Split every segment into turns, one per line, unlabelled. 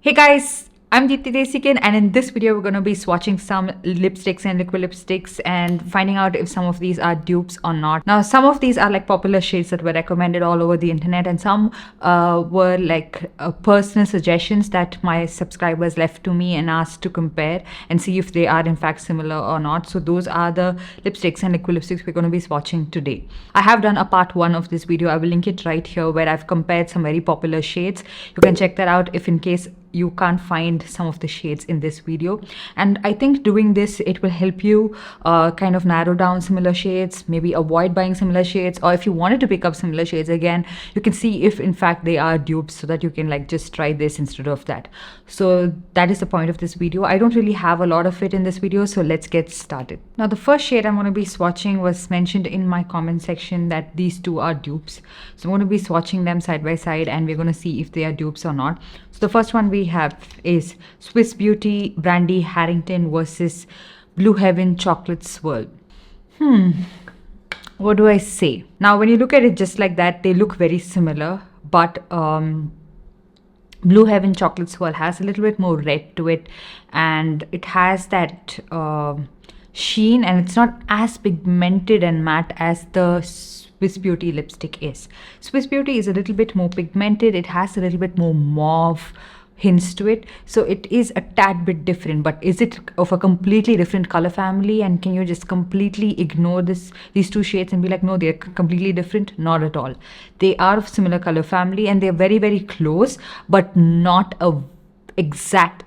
Hey guys, I'm Deepthi Desikan, and in this video we're going to be swatching some lipsticks and liquid lipsticks and finding out if some of these are dupes or not. Now some of these are like popular shades that were recommended all over the internet, and some were like personal suggestions that my subscribers left to me and asked to compare and see if they are in fact similar or not. So those are the lipsticks and liquid lipsticks we're going to be swatching today. I have done a part 1 of this video. I will link it right here where I've compared some very popular shades. You can check that out if in case you can't find some of the shades in this video. And I think doing this, it will help you kind of narrow down similar shades, maybe avoid buying similar shades, or if you wanted to pick up similar shades again, you can see if in fact they are dupes, so that you can like just try this instead of that. So that is the point of this video. I don't really have a lot of it in this video, so let's get started. Now the first shade I'm going to be swatching was mentioned in my comment section that these two are dupes, so I'm going to be swatching them side by side and we're going to see if they are dupes or not. So the first one we have is Swiss Beauty Brandy Harrington versus Blue Heaven Chocolate Swirl. What do I say? Now when you look at it just like that, they look very similar, but Blue Heaven Chocolate Swirl has a little bit more red to it, and it has that sheen, and it's not as pigmented and matte as the Swiss Beauty lipstick is. Swiss Beauty is a little bit more pigmented. It has a little bit more mauve hints to it, so it is a tad bit different. But is it of a completely different color family, and can you just completely ignore these two shades and be like, no, they're completely different? Not at all. They are of similar color family and they're very, very close, but not a exact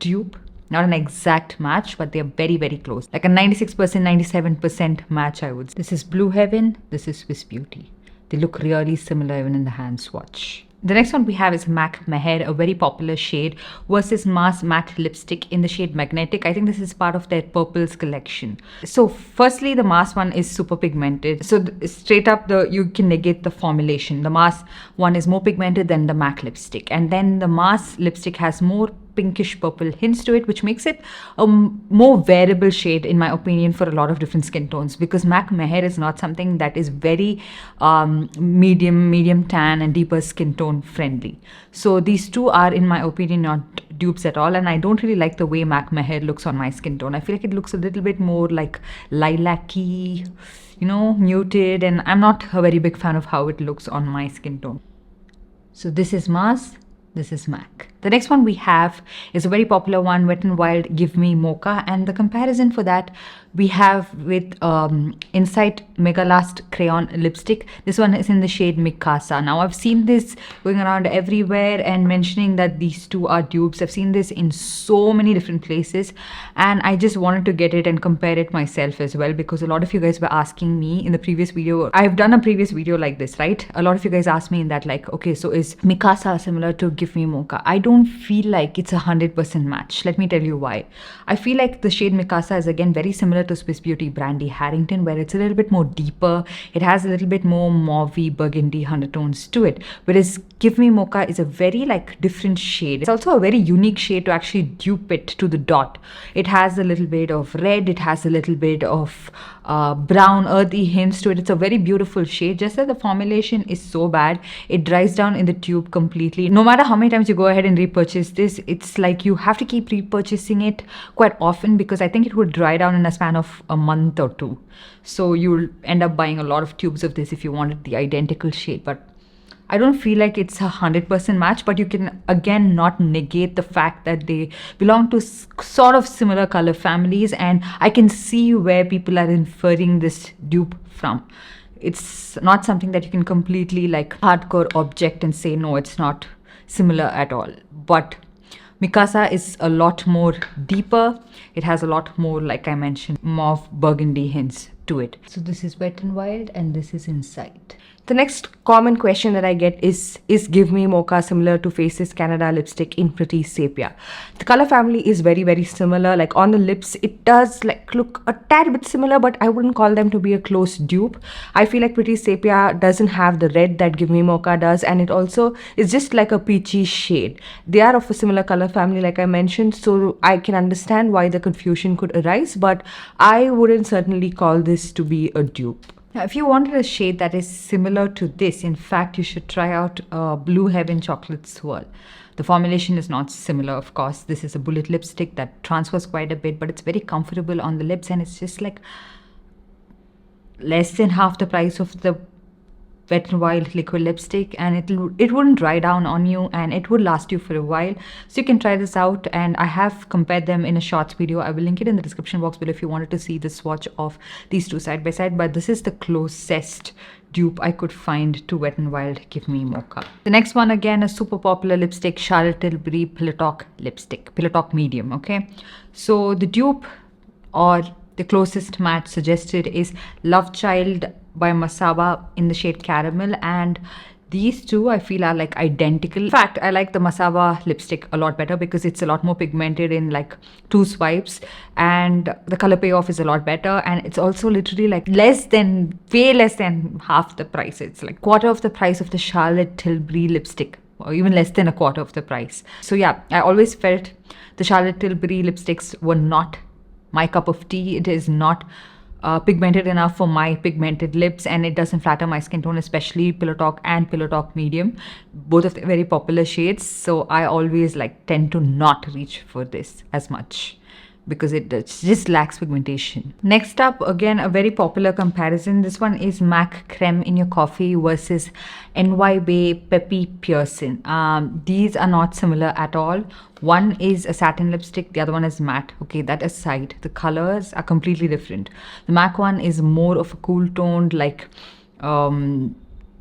dupe. Not an exact match, but they're very, very close. Like a 96%, 97% match, I would say. This is Blue Heaven, this is Swiss Beauty. They look really similar even in the hand swatch. The next one we have is Mac Meher, a very popular shade, versus Mars Matte Lipstick in the shade Magnetic. I think this is part of their Purples collection. So firstly, the Mars one is super pigmented. So straight up, you can negate the formulation. The Mars one is more pigmented than the Mac lipstick. And then the Mars lipstick has more pinkish purple hints to it, which makes it a more wearable shade in my opinion for a lot of different skin tones, because Mac Meher is not something that is very medium tan and deeper skin tone friendly. So these two are in my opinion not dupes at all, and I don't really like the way Mac Meher looks on my skin tone. I feel like it looks a little bit more like lilac-y, you know, muted, and I'm not a very big fan of how it looks on my skin tone. So this is Mars, this is Mac. The next one we have is a very popular one, Wet n Wild Give Me Mocha, and the comparison for that we have with Insight Mega Last Crayon Lipstick. This one is in the shade Mikasa. Now I've seen this going around everywhere and mentioning that these two are dupes. I've seen this in so many different places, and I just wanted to get it and compare it myself as well, because a lot of you guys were asking me in the previous video. I've done a previous video like this, right? A lot of you guys asked me in that, like, okay, so is Mikasa similar to Give Me Mocha? I don't feel like it's 100% match. Let me tell you why. I feel like the shade Mikasa is again very similar to Swiss Beauty Brandy Harrington, where it's a little bit more deeper. It has a little bit more mauvey burgundy undertones to it, whereas Give Me Mocha is a very like different shade. It's also a very unique shade to actually dupe it to the dot. It has a little bit of red, it has a little bit of brown earthy hints to it. It's a very beautiful shade, just that the formulation is so bad. It dries down in the tube completely. No matter how many times you go ahead and repurchase this, it's like you have to keep repurchasing it quite often, because I think it would dry down in a span of a month or two. So you'll end up buying a lot of tubes of this if you wanted the identical shade. But I don't feel like it's 100% match, but you can again not negate the fact that they belong to sort of similar color families, and I can see where people are inferring this dupe from. It's not something that you can completely like hardcore object and say no, it's not similar at all. But Mikasa is a lot more deeper. It has a lot more, like I mentioned, mauve burgundy hints to it. So this is Wet n Wild and this is Insight. The next common question that I get is Give Me Mocha similar to Faces Canada lipstick in Pretty Sepia? The color family is very, very similar. Like on the lips, it does like look a tad bit similar, but I wouldn't call them to be a close dupe. I feel like Pretty Sepia doesn't have the red that Give Me Mocha does, and it also is just like a peachy shade. They are of a similar color family, like I mentioned, so I can understand why the confusion could arise, but I wouldn't certainly call this to be a dupe. Now, if you wanted a shade that is similar to this, in fact, you should try out Blue Heaven Chocolate Swirl. The formulation is not similar, of course. This is a bullet lipstick that transfers quite a bit, but it's very comfortable on the lips, and it's just like less than half the price of the Wet n Wild liquid lipstick, and it wouldn't dry down on you, and it would last you for a while. So you can try this out, and I have compared them in a shorts video. I will link it in the description box below if you wanted to see the swatch of these two side by side, but this is the closest dupe I could find to Wet n Wild Give Me Mocha. The next one, again, a super popular lipstick, Charlotte Tilbury Pillow Talk lipstick, Pillow Talk medium. Okay, so the dupe, or the closest match suggested, is Love Child by Masaba in the shade Caramel, and these two I feel are like identical. In fact, I like the Masaba lipstick a lot better because it's a lot more pigmented in like 2 swipes, and the color payoff is a lot better, and it's also literally like way less than half the price. It's like quarter of the price of the Charlotte Tilbury lipstick, or even less than a quarter of the price. So yeah, I always felt the Charlotte Tilbury lipsticks were not my cup of tea. It is not pigmented enough for my pigmented lips, and it doesn't flatter my skin tone, especially Pillow Talk and Pillow Talk medium, both of the very popular shades. So I always like tend to not reach for this as much because it just lacks pigmentation. Next up, again, a very popular comparison. This one is MAC Creme in Your Coffee versus NY Bay Peppy Pearson. These are not similar at all. One is a satin lipstick, the other one is matte. Okay, that aside, the colors are completely different. The MAC one is more of a cool toned, like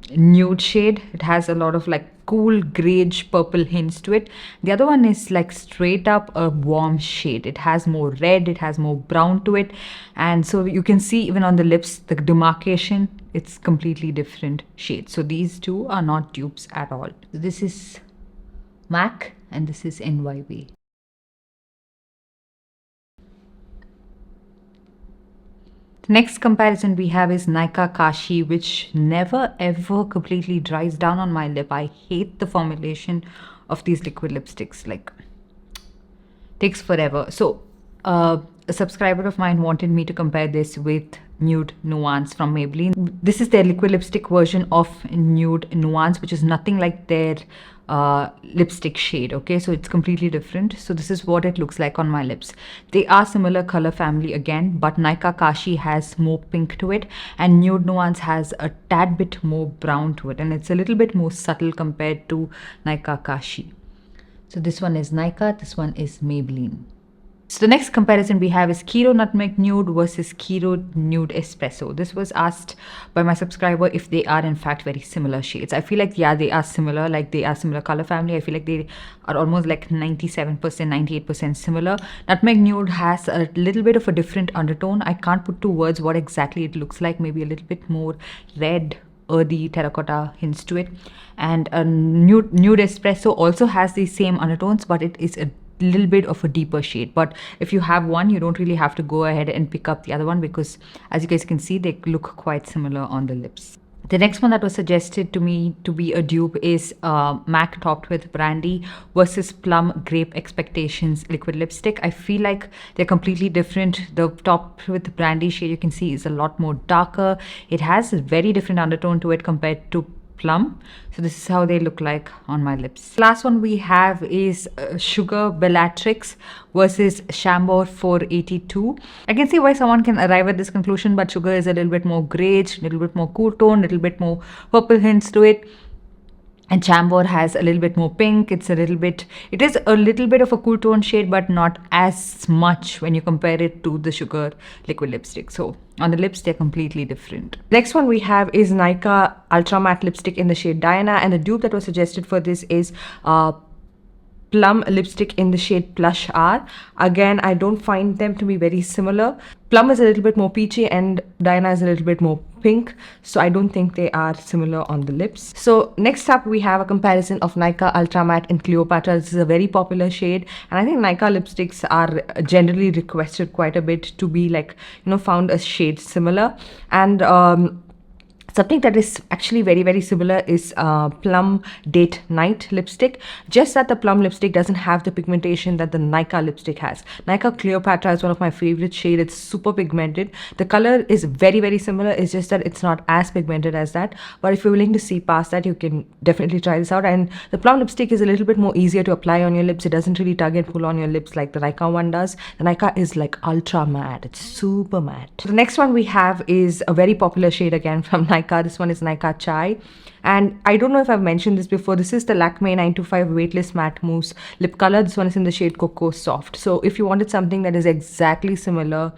nude shade. It has a lot of like cool greyish purple hints to it. The other one is like straight up a warm shade. It has more red, it has more brown to it, and so you can see even on the lips the demarcation, it's completely different shades. So these two are not dupes at all. This is MAC and this is NYB. The next comparison we have is Nykaa Kashi, which never ever completely dries down on my lip. I hate the formulation of these liquid lipsticks, like takes forever. So a subscriber of mine wanted me to compare this with Nude Nuance from Maybelline. This is their liquid lipstick version of Nude Nuance, which is nothing like their lipstick shade. Okay, so it's completely different. So this is what it looks like on my lips. They are similar color family again, but Nykaa Kashi has more pink to it, and Nude Nuance has a tad bit more brown to it, and it's a little bit more subtle compared to Nykaa Kashi. So this one is Nykaa, this one is Maybelline. So the next comparison we have is Kiro Nutmeg Nude versus Kiro Nude Espresso. This was asked by my subscriber if they are in fact very similar shades. I feel like, yeah, they are similar, like they are similar color family. I feel like they are almost like 97%, 98% similar. Nutmeg Nude has a little bit of a different undertone. I can't put to words what exactly it looks like, maybe a little bit more red, earthy, terracotta hints to it. And a nude Espresso also has the same undertones, but it is a little bit of a deeper shade. But if you have one, you don't really have to go ahead and pick up the other one, because as you guys can see, they look quite similar on the lips. The next one that was suggested to me to be a dupe is MAC Topped with Brandy versus Plum Grape Expectations liquid lipstick. I feel like they're completely different. The Topped with Brandy shade, you can see, is a lot more darker. It has a very different undertone to it compared to Plum. So this is how they look like on my lips. Last one we have is Sugar Bellatrix versus Chambord 482. I can see why someone can arrive at this conclusion, but Sugar is a little bit more greyish, a little bit more cool tone, a little bit more purple hints to it. And Chambord has a little bit more pink. It is a little bit of a cool tone shade, but not as much when you compare it to the Sugar liquid lipstick. So on the lips, they're completely different. Next one we have is Nykaa Ultra Matte lipstick in the shade Diana, and the dupe that was suggested for this is Plum lipstick in the shade Plush R. Again, I don't find them to be very similar. Plum is a little bit more peachy and Diana is a little bit more pink, so I don't think they are similar on the lips. So next up we have a comparison of Nykaa Ultra Matte in Cleopatra. This is a very popular shade, and I think Nykaa lipsticks are generally requested quite a bit to be like, you know, found a shade similar. And
Something that is actually very similar is Plum Date Night lipstick. Just that the Plum lipstick doesn't have the pigmentation that the Nika lipstick has. Nika Cleopatra is one of my favorite shade. It's super pigmented. The color is very similar. It's just that it's not as pigmented as that. But if you're willing to see past that, you can definitely try this out. And the Plum lipstick is a little bit more easier to apply on your lips. It doesn't really tug and pull on your lips like the Nika one does. The Nika is like ultra matte. It's super matte. The next one we have is a very popular shade again from Nika. This one is Nika Chai, and I don't know if I've mentioned this before. This is the Lakme 925 Weightless Matte Mousse lip color. This one is in the shade Cocoa Soft. So if you wanted something that is exactly similar,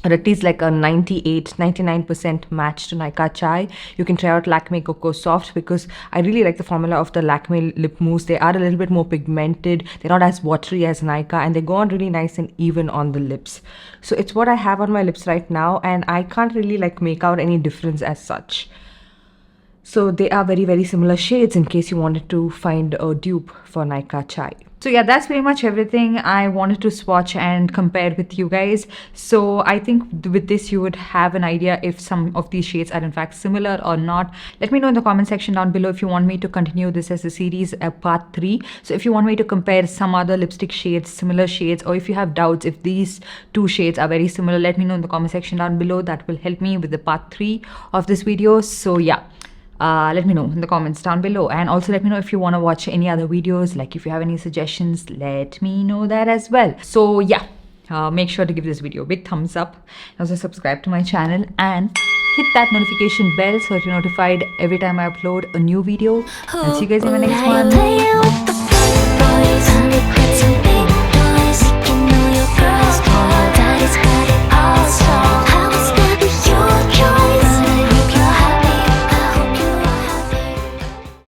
or at least like a 98-99% match to Nika Chai, you can try out Lakme Cocoa Soft, because I really like the formula of the Lakme lip mousse. They are a little bit more pigmented, they're not as watery as Nika, and they go on really nice and even on the lips. So it's what I have on my lips right now, and I can't really like make out any difference as such. So they are very similar shades in case you wanted to find a dupe for Nika Chai. So yeah, that's pretty much everything I wanted to swatch and compare with you guys. So I think with this you would have an idea if some of these shades are in fact similar or not. Let me know in the comment section down below if you want me to continue this as a series, part 3. So if you want me to compare some other lipstick shades, similar shades, or if you have doubts if these two shades are very similar, let me know in the comment section down below. That will help me with the part 3 of this video. So yeah. Let me know in the comments down below, and also let me know if you want to watch any other videos. Like if you have any suggestions, let me know that as well. So yeah, make sure to give this video a big thumbs up, also subscribe to my channel and hit that notification bell so that you're notified every time I upload a new video. I'll see you guys in the next one.